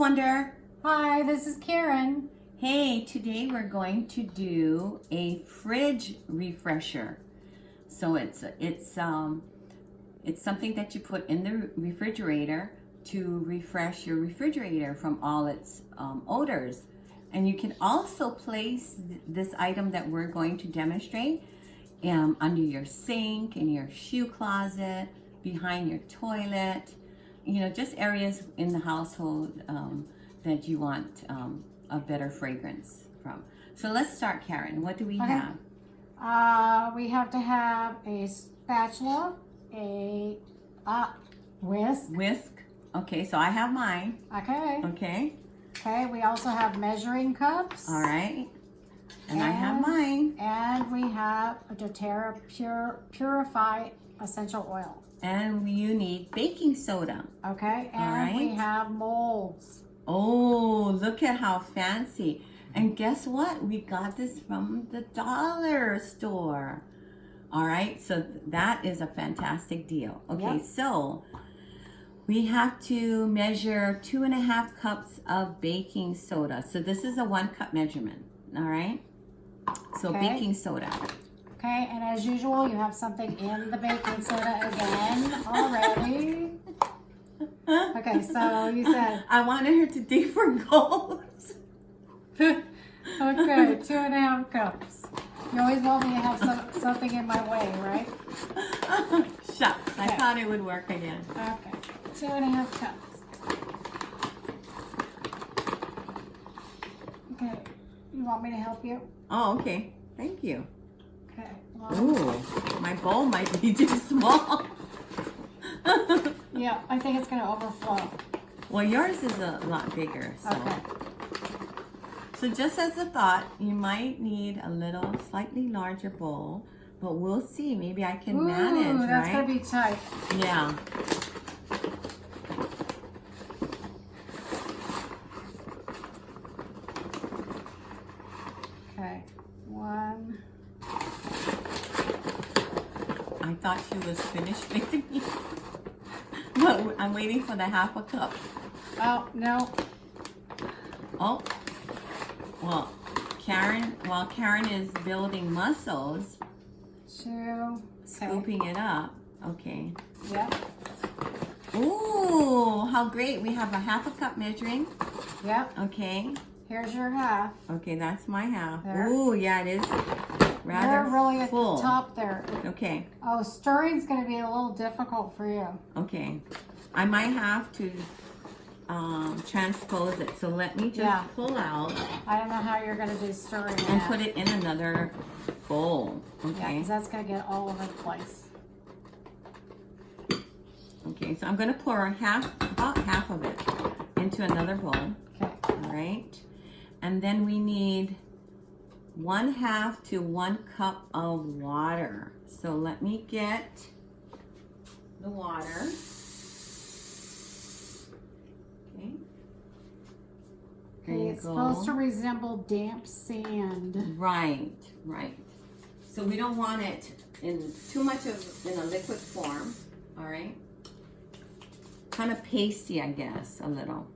Wonder. Hi, this is Karen. Hey, today we're going to do a fridge refresher. So it's something that you put in the refrigerator to refresh your refrigerator from all its odors. And you can also place this item that we're going to demonstrate under your sink, in your shoe closet, behind your toilet, you know, just areas in the household that you want a better fragrance from. So let's start, Karen. What do we have? We have to have a spatula, a whisk. Okay, so I have mine. Okay. Okay. We also have measuring cups. All right. And I have mine. And we have a doTERRA Purify essential oil. And you need baking soda. Okay. And we have molds. Oh, look at how fancy. And guess what? We got this from the dollar store. All right, so that is a fantastic deal. Okay, So we have to measure 2.5 cups of baking soda. So this is a 1 cup measurement. All right, so baking soda. Okay, and as usual, you have something in the baking soda again already. Okay, so you said... I wanted her to dig for gold. Okay, 2.5 cups. You always want me to have something in my way, right? Shucks, I thought it would work again. Okay, 2.5 cups. Okay, you want me to help you? Oh, okay. Thank you. Okay. Ooh, my bowl might be too small. Yeah, I think it's going to overflow. Well, yours is a lot bigger. So. Okay. So just as a thought, you might need a little slightly larger bowl, but we'll see. Maybe I can manage, that's right? going to be tight. Yeah. Okay, 1. I thought she was finished making me. But I'm waiting for the 1/2 cup. Oh, no. Oh. Well, while Karen is building muscles, 2. scooping it up. Okay. Yep. Ooh, how great. We have a 1/2 cup measuring. Yep. Okay. Here's your half. Okay, that's my half. There. Ooh, yeah, it is rather You're really at full. the top there. Okay. Oh, stirring's going to be a little difficult for you. Okay. I might have to transpose it. So let me just pull out. I don't know how you're going to do stirring and put it in another bowl. Okay. Yeah, because that's going to get all over the place. Okay, so I'm going to pour about half of it into another bowl. Okay. All right. And then we need 1/2 to 1 cup of water. So let me get the water. Okay. Okay, it's supposed to resemble damp sand. Right. So we don't want it in too much in a liquid form. All right. Kind of pasty, I guess, a little.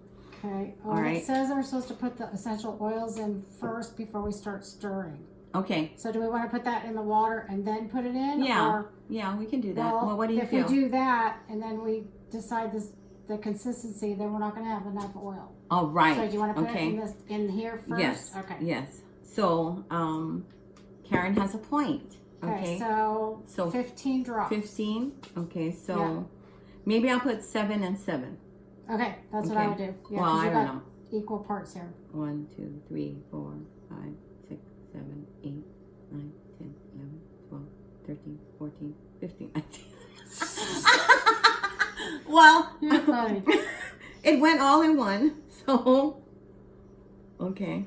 Okay. All right. It says we're supposed to put the essential oils in first before we start stirring. Okay. So do we want to put that in the water and then put it in? Yeah. Yeah, we can do that. Well, what do you feel? If we do that and then we decide the consistency, then we're not going to have enough oil. Oh, right. So do you want to put it in here first? Yes. Okay. Yes. So, Karen has a point. Okay. So 15 drops. 15. Okay. So maybe I'll put 7 and 7. Okay, that's what I would do. Yeah, well, I don't know. Equal parts here. 1, 2, 3, 4, 5, 6, 7, 8, 9, 10, 11, 12, 13, 14, 15. Well, you're funny. It went all in one. So, okay.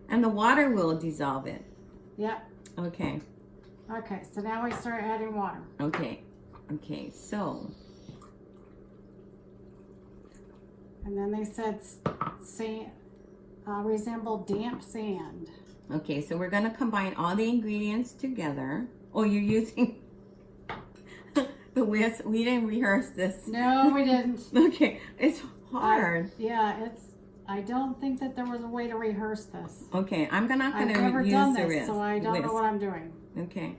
And the water will dissolve it. Yep. Okay. Okay, so now we start adding water. Okay. So. And then they said resemble damp sand. Okay, so we're going to combine all the ingredients together. Oh, you're using the whisk. We didn't rehearse this. No, we didn't. Okay, it's hard. I don't think that there was a way to rehearse this. Okay, I'm not I've gonna never use done the this, wrist. so I don't know what I'm doing. Okay.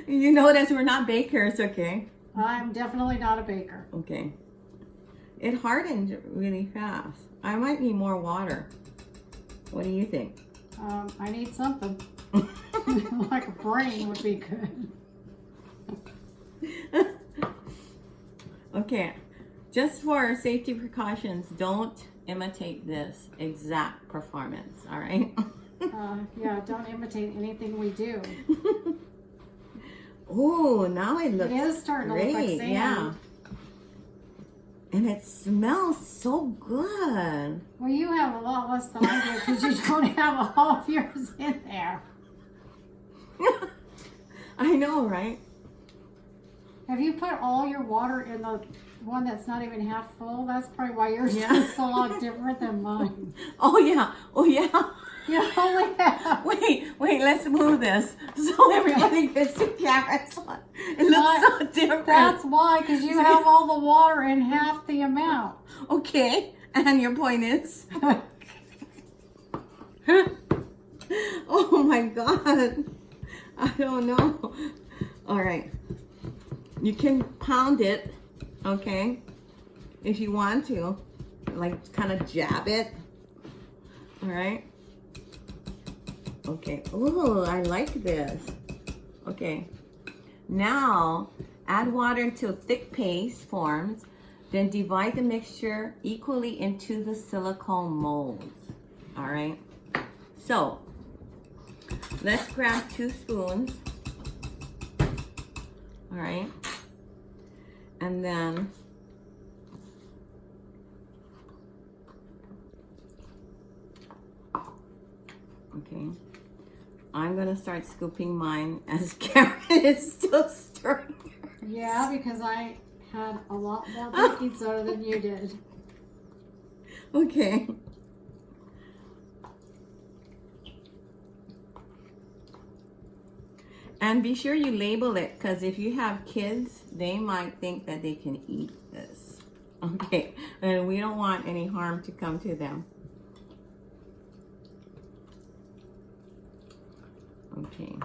You notice we're not bakers, okay? I'm definitely not a baker. Okay. It hardened really fast. I might need more water. What do you think? I need something. Like a brain would be good. Okay. Just for safety precautions, don't imitate this exact performance, all right? Yeah, don't imitate anything we do. Oh, now it looks It is starting to look like great. sand. Yeah. And it smells so good. Well, you have a lot less than I do because you don't have all of yours in there. I know, right? Have you put all your water in the one that's not even half full? That's probably why yours Yeah. is a lot different than mine. Oh, yeah. Oh, yeah. You only have... Wait, let's move this so everybody gets the cameras on. It looks so different. That's why, because you have all the water in half the amount. Okay, and your point is? Oh my God. I don't know. All right. You can pound it, okay, if you want to. Like, kind of jab it. All right. Okay. Oh, I like this. Okay. Now, add water until thick paste forms. Then divide the mixture equally into the silicone molds. All right. So, let's grab 2 spoons. All right. And then okay. I'm gonna start scooping mine as Karen is still stirring. Yeah, because I had a lot more baking soda than you did. Okay. And be sure you label it, because if you have kids, they might think that they can eat this. Okay, and we don't want any harm to come to them. Okay.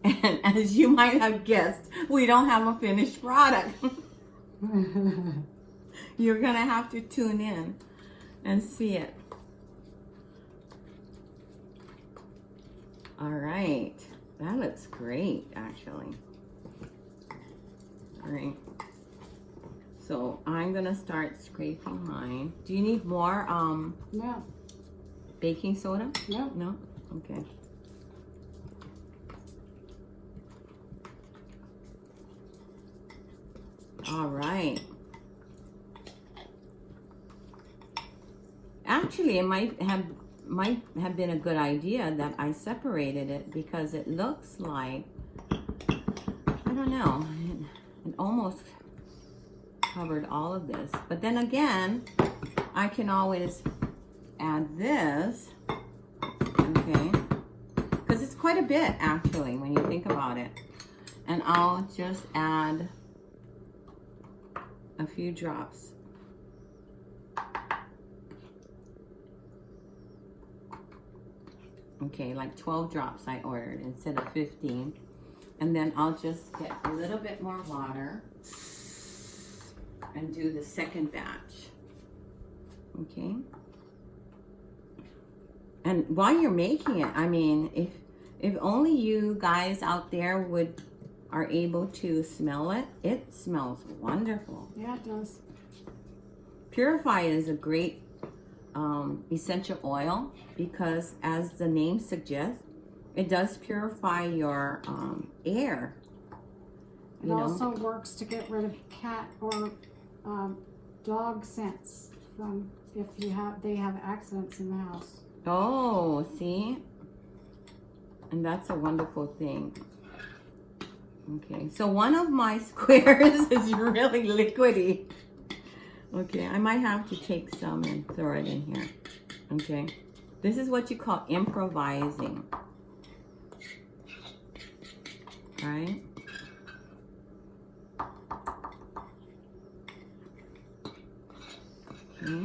And as you might have guessed, we don't have a finished product. You're gonna have to tune in and see it. All right, that looks great, actually. All right. So I'm gonna start scraping mine. Do you need more No. baking soda? No. No? Okay. All right. Actually, it might have been a good idea that I separated it, because it looks like, I don't know, it almost covered all of this. But then again, I can always add this, okay, because it's quite a bit actually when you think about it. And I'll just add a few drops. Okay, like 12 drops I ordered instead of 15. And then I'll just get a little bit more water and do the second batch. Okay. And while you're making it, I mean, if only you guys out there are able to smell it, it smells wonderful. Yeah, it does. Purify is a great essential oil, because as the name suggests, it does purify your air. It also works to get rid of cat or dog scents from if they have accidents in the house. Oh, see? And that's a wonderful thing. Okay, so one of my squares is really liquidy. Okay, I might have to take some and throw it in here. Okay, This is what you call improvising. All right? Okay.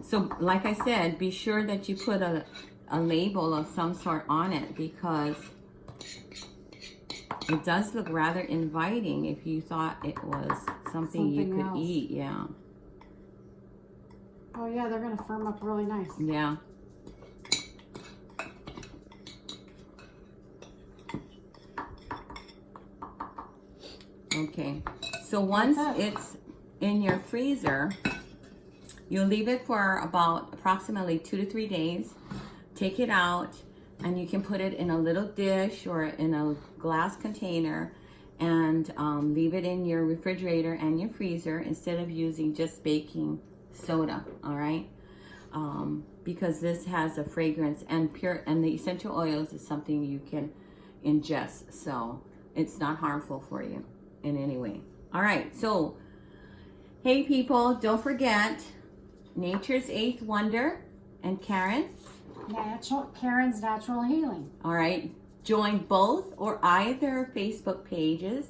So, like I said, be sure that you put a label of some sort on it, because it does look rather inviting if you thought it was something you could else. eat. Yeah. Oh yeah, they're gonna firm up really nice. Yeah. Okay. So once it's in your freezer, you'll leave it for about approximately 2 to 3 days. Take it out, and you can put it in a little dish or in a glass container, and leave it in your refrigerator and your freezer instead of using just baking soda. All right, because this has a fragrance, and the essential oils is something you can ingest, so it's not harmful for you in any way. All right, so hey people, don't forget Nature's Eighth Wonder and Karen's Natural Healing. All right, join both or either Facebook pages,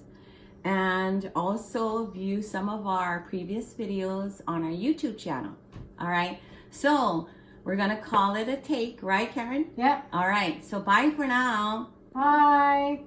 and also view some of our previous videos on our YouTube channel. All right, so we're gonna call it a take, right, Karen? Yep. All right, so bye for now. Bye.